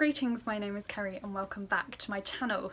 Greetings, my name is Kerry and welcome back to my channel.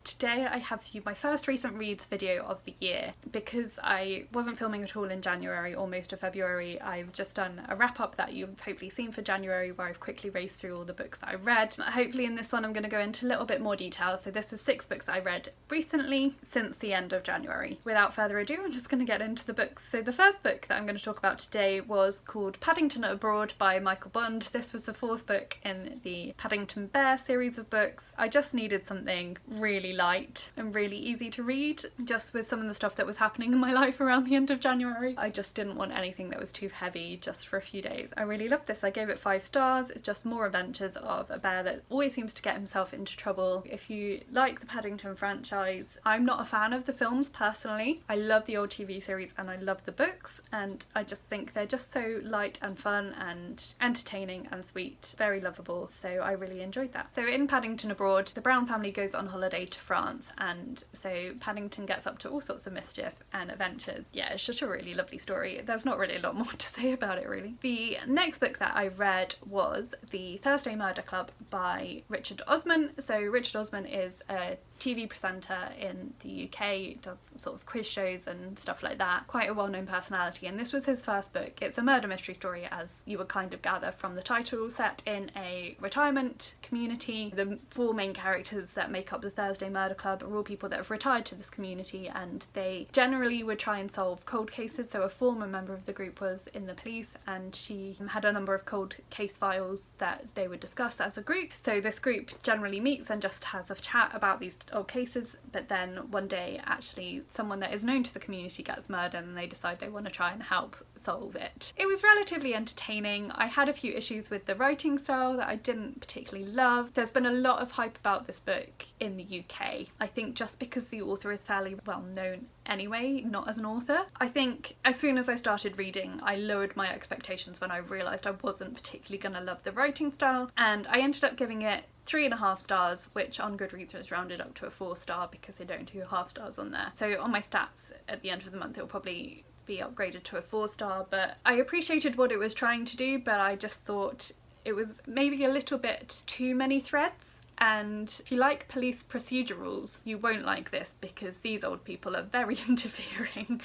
Today I have for you my first recent reads video of the year. Because I wasn't filming at all in January or most of February, I've just done a wrap up that you've hopefully seen for January, where I've quickly raced through all the books that I read. Hopefully in this one I'm going to go into a little bit more detail. So this is 6 books I read recently since the end of January. Without further ado, I'm just going to get into the books. So the first book that I'm going to talk about today was called Paddington Abroad by Michael Bond. This was the 4th book in the Paddington Bear series of books. I just needed something really light and really easy to read, just with some of the stuff that was happening in my life around the end of January. I just didn't want anything that was too heavy just for a few days. I really loved this. I gave it 5 stars. It's just more adventures of a bear that always seems to get himself into trouble. If you like the Paddington franchise, I'm not a fan of the films personally. I love the old TV series and I love the books, and I just think they're just so light and fun and entertaining and sweet, very lovable, so I really enjoyed that. So in Paddington Abroad, the Brown family goes on holiday to France, and so Paddington gets up to all sorts of mischief and adventures. Yeah, it's just a really lovely story. There's not really a lot more to say about it really. The next book that I read was The Thursday Murder Club by Richard Osman. So Richard Osman is a TV presenter in the UK, does sort of quiz shows and stuff like that. Quite a well-known personality, and this was his first book. It's a murder mystery story, as you would kind of gather from the title, set in a retirement community. The 4 main characters that make up the Thursday Murder Club are all people that have retired to this community, and they generally would try and solve cold cases. So a former member of the group was in the police, and she had a number of cold case files that they would discuss as a group. So this group generally meets and just has a chat about these old cases, but then one day actually someone that is known to the community gets murdered and they decide they want to try and help solve it. It was relatively entertaining. I had a few issues with the writing style that I didn't particularly love. There's been a lot of hype about this book in the UK. I think just because the author is fairly well known anyway, not as an author. I think as soon as I started reading, I lowered my expectations when I realised I wasn't particularly going to love the writing style, and I ended up giving it 3.5 stars, which on Goodreads was rounded up to a 4-star because they don't do half stars on there. So on my stats at the end of the month it'll probably be upgraded to a 4-star, but I appreciated what it was trying to do, but I just thought it was maybe a little bit too many threads. And if you like police procedurals, you won't like this because these old people are very interfering.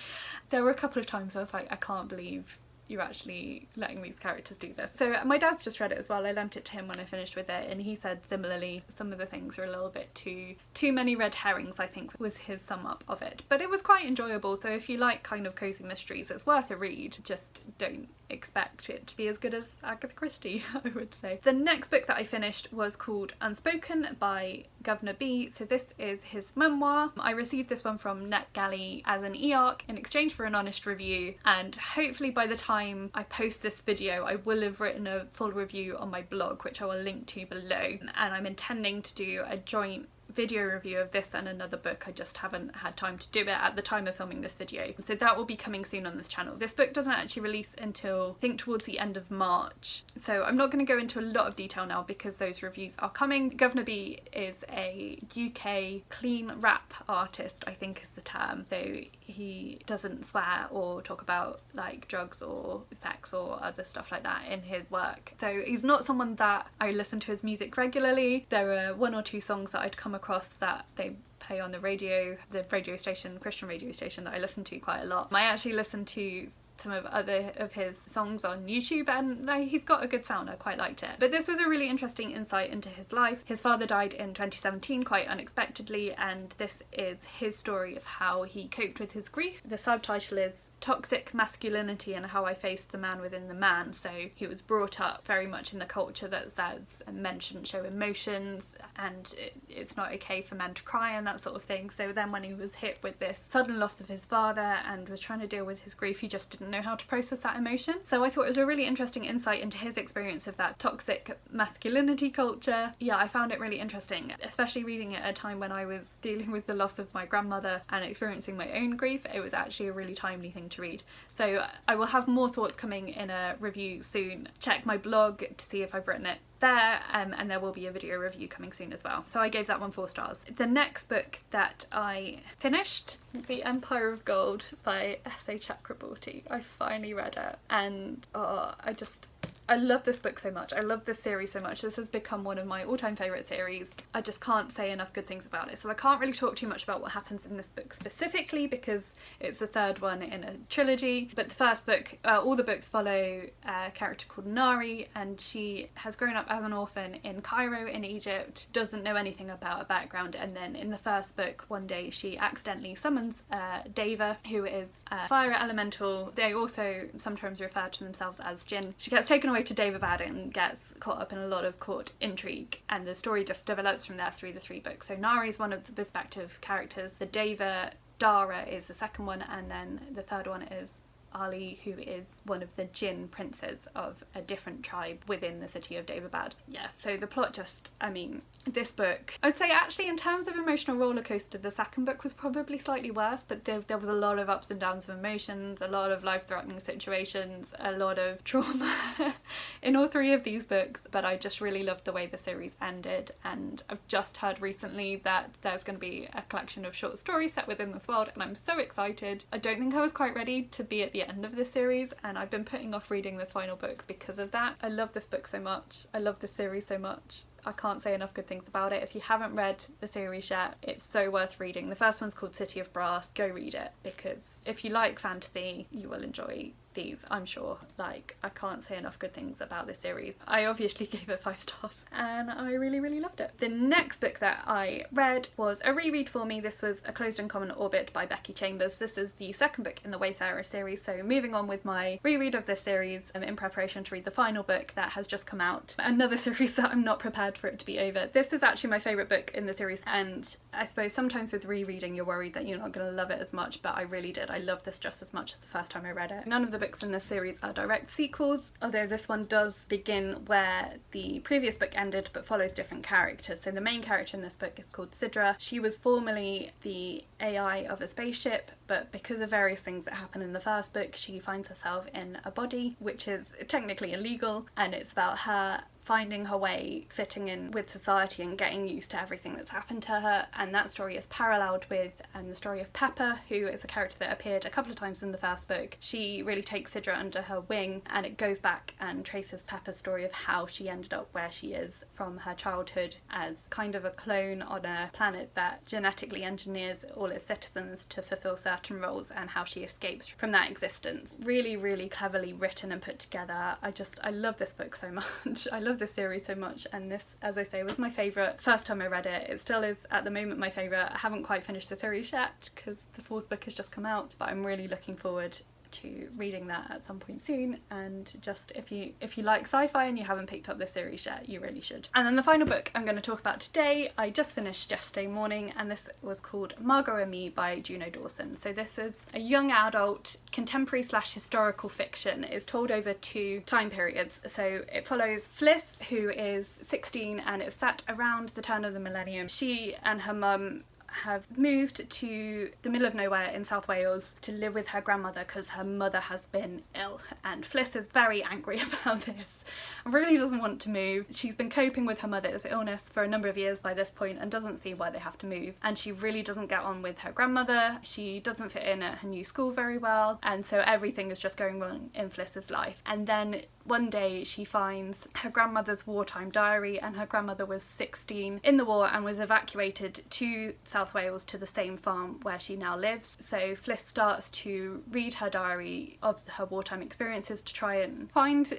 There were a couple of times I was like, I can't believe you're actually letting these characters do this. So my dad's just read it as well. I lent it to him when I finished with it, and he said similarly some of the things are a little bit too many red herrings, I think was his sum up of it. But it was quite enjoyable, so if you like kind of cozy mysteries, it's worth a read. Just don't expect it to be as good as Agatha Christie, I would say. The next book that I finished was called Unspoken by Margot Me. So this is his memoir. I received this one from NetGalley as an e-arc in exchange for an honest review, and hopefully by the time I post this video I will have written a full review on my blog, which I will link to below, and I'm intending to do a joint video review of this and another book. I just haven't had time to do it at the time of filming this video, so that will be coming soon on this channel. This book doesn't actually release until I think towards the end of March, so I'm not going to go into a lot of detail now because those reviews are coming. Margot Me is a UK clean rap artist, I think is the term, so he doesn't swear or talk about like drugs or sex or other stuff like that in his work. So he's not someone that I listen to his music regularly. There are 1 or 2 songs that I'd come across that they play on the radio station, Christian radio station that I listen to quite a lot. I actually listen to some of other of his songs on YouTube, and like, he's got a good sound. I quite liked it. But this was a really interesting insight into his life. His father died in 2017 quite unexpectedly, and this is his story of how he coped with his grief. The subtitle is Toxic Masculinity and How I Faced the Man Within the Man. So he was brought up very much in the culture that says men shouldn't show emotions and it's not okay for men to cry and that sort of thing. So then when he was hit with this sudden loss of his father and was trying to deal with his grief, he just didn't know how to process that emotion. So I thought it was a really interesting insight into his experience of that toxic masculinity culture. Yeah, I found it really interesting, especially reading it at a time when I was dealing with the loss of my grandmother and experiencing my own grief. It was actually a really timely thing fun to read. So I will have more thoughts coming in a review soon. Check my blog to see if I've written it there, and there will be a video review coming soon as well. So I gave that one 4 stars. The next book that I finished, The Empire of Gold by S.A. Chakraborty. I finally read it, and I love this book so much. I love this series so much. This has become one of my all-time favourite series. I just can't say enough good things about it. So I can't really talk too much about what happens in this book specifically because it's the 3rd one in a trilogy. But the first book, all the books follow a character called Nari, and she has grown up as an orphan in Cairo in Egypt, doesn't know anything about her background, and then in the first book one day she accidentally summons Deva, who is a fire elemental. They also sometimes refer to themselves as Jinn. She gets taken away to Daevabad and gets caught up in a lot of court intrigue, and the story just develops from there through the 3 books. So Nari is one of the perspective characters, the Deva Dara is the second one, and then the 3rd one is Ali, who is one of the Jinn princes of a different tribe within the city of Daevabad. Yeah, so the plot just, I mean, this book, I'd say actually in terms of emotional rollercoaster, the second book was probably slightly worse, but there was a lot of ups and downs of emotions, a lot of life-threatening situations, a lot of trauma in all 3 of these books, but I just really loved the way the series ended, and I've just heard recently that there's going to be a collection of short stories set within this world, and I'm so excited. I don't think I was quite ready to be at the end of this series, and I've been putting off reading this final book because of that. I love this book so much. I love this series so much. I can't say enough good things about it. If you haven't read the series yet, it's so worth reading. The first one's called City of Brass. Go read it, because if you like fantasy, you will enjoy these, I'm sure. Like, I can't say enough good things about this series. I obviously gave it 5 stars, and I really, really loved it. The next book that I read was a reread for me. This was A Closed and Common Orbit by Becky Chambers. This is the 2nd book in the Wayfarer series, so moving on with my reread of this series in preparation to read the final book that has just come out. Another series that I'm not prepared for it to be over. This is actually my favourite book in the series, and I suppose sometimes with rereading you're worried that you're not going to love it as much, but I really did. I loved this just as much as the first time I read it. None of the books in this series are direct sequels, although this one does begin where the previous book ended but follows different characters. So the main character in this book is called Sidra. She was formerly the AI of a spaceship, but because of various things that happen in the first book, she finds herself in a body, which is technically illegal, and it's about her finding her way, fitting in with society and getting used to everything that's happened to her. And that story is paralleled with the story of Pepper, who is a character that appeared a couple of times in the first book. She really takes Sidra under her wing, and it goes back and traces Pepper's story of how she ended up where she is from her childhood as kind of a clone on a planet that genetically engineers all its citizens to fulfill certain roles, and how she escapes from that existence. Really, really cleverly written and put together. I love this book so much. I love this series so much, and this, as I say, was my favourite first time I read it. It still is at the moment my favourite. I haven't quite finished the series yet because the 4th book has just come out, but I'm really looking forward to reading that at some point soon. And just if you like sci-fi and you haven't picked up this series yet, you really should. And then the final book I'm going to talk about today, I just finished yesterday morning, and this was called Margot Me by Juno Dawson. So this is a young adult contemporary / historical fiction. It's told over 2 time periods. So it follows Fliss, who is 16, and it's set around the turn of the millennium. She and her mum have moved to the middle of nowhere in South Wales to live with her grandmother because her mother has been ill, and Fliss is very angry about this and really doesn't want to move. She's been coping with her mother's illness for a number of years by this point and doesn't see why they have to move, and she really doesn't get on with her grandmother. She doesn't fit in at her new school very well, and so everything is just going wrong in Fliss's life. And then one day she finds her grandmother's wartime diary, and her grandmother was 16 in the war and was evacuated to South Wales to the same farm where she now lives. So Fliss starts to read her diary of her wartime experiences to try and find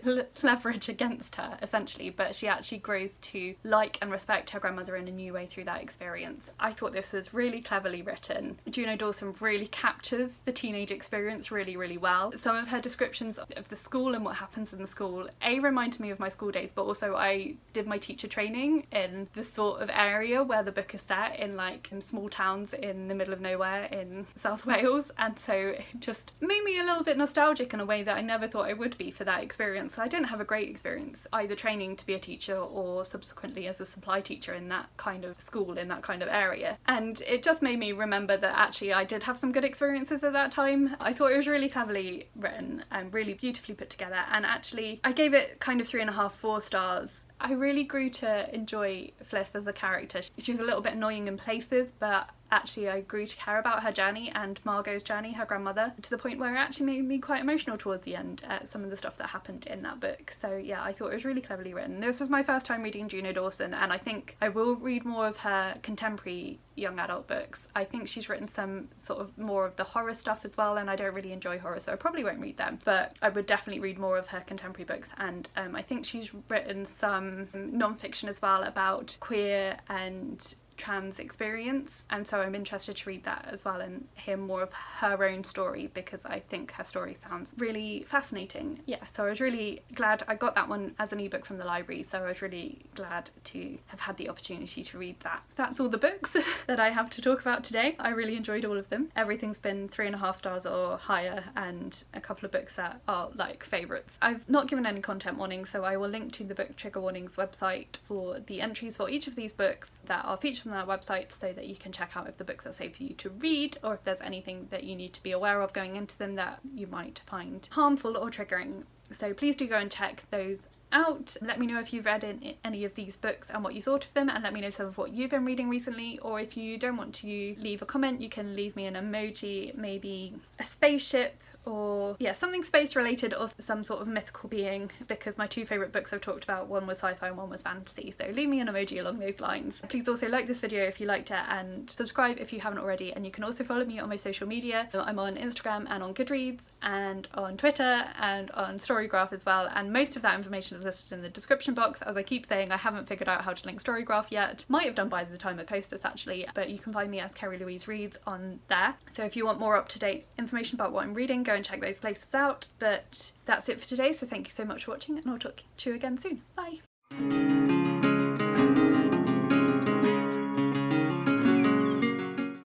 leverage against her, essentially, but she actually grows to like and respect her grandmother in a new way through that experience. I thought this was really cleverly written. Juno Dawson really captures the teenage experience really, really well. Some of her descriptions of the school and what happens in the school reminded me of my school days, but also I did my teacher training in the sort of area where the book is set, in like small towns in the middle of nowhere in South Wales, and so it just made me a little bit nostalgic in a way that I never thought I would be for that experience. I didn't have a great experience either training to be a teacher or subsequently as a supply teacher in that kind of school, in that kind of area, and it just made me remember that actually I did have some good experiences at that time. I thought it was really cleverly written and really beautifully put together, and actually I gave it kind of 3.5, 4 stars. I really grew to enjoy Fliss as a character. She was a little bit annoying in places, but actually I grew to care about her journey and Margot's journey, her grandmother, to the point where it actually made me quite emotional towards the end at some of the stuff that happened in that book. So yeah, I thought it was really cleverly written. This was my first time reading Juno Dawson, and I think I will read more of her contemporary young adult books. I think she's written some sort of more of the horror stuff as well, and I don't really enjoy horror, so I probably won't read them, but I would definitely read more of her contemporary books. And I think she's written some non-fiction as well about queer and trans experience, and so I'm interested to read that as well and hear more of her own story, because I think her story sounds really fascinating. Yeah, so I was really glad I got that one as an ebook from the library, so I was really glad to have had the opportunity to read that. That's all the books that I have to talk about today. I really enjoyed all of them. Everything's been 3.5 stars or higher, and a couple of books that are like favourites. I've not given any content warnings, so I will link to the Book Trigger Warnings website for the entries for each of these books that are featured on our website, so that you can check out if the books are safe for you to read, or if there's anything that you need to be aware of going into them that you might find harmful or triggering. So please do go and check those out. Let me know if you've read any of these books and what you thought of them, and let me know some of what you've been reading recently. Or if you don't want to leave a comment, you can leave me an emoji, maybe a spaceship, or yeah, something space related, or some sort of mythical being, because my 2 favourite books I've talked about, one was sci-fi and one was fantasy, so leave me an emoji along those lines. Please also like this video if you liked it, and subscribe if you haven't already, and you can also follow me on my social media. I'm on Instagram and on Goodreads and on Twitter and on Storygraph as well, and most of that information is listed in the description box. As I keep saying, I haven't figured out how to link Storygraph yet. Might have done by the time I post this actually, but you can find me as Kerry Louise Reads on there. So if you want more up-to-date information about what I'm reading, go and check those places out. But that's it for today, so thank you so much for watching, and I'll talk to you again soon. Bye!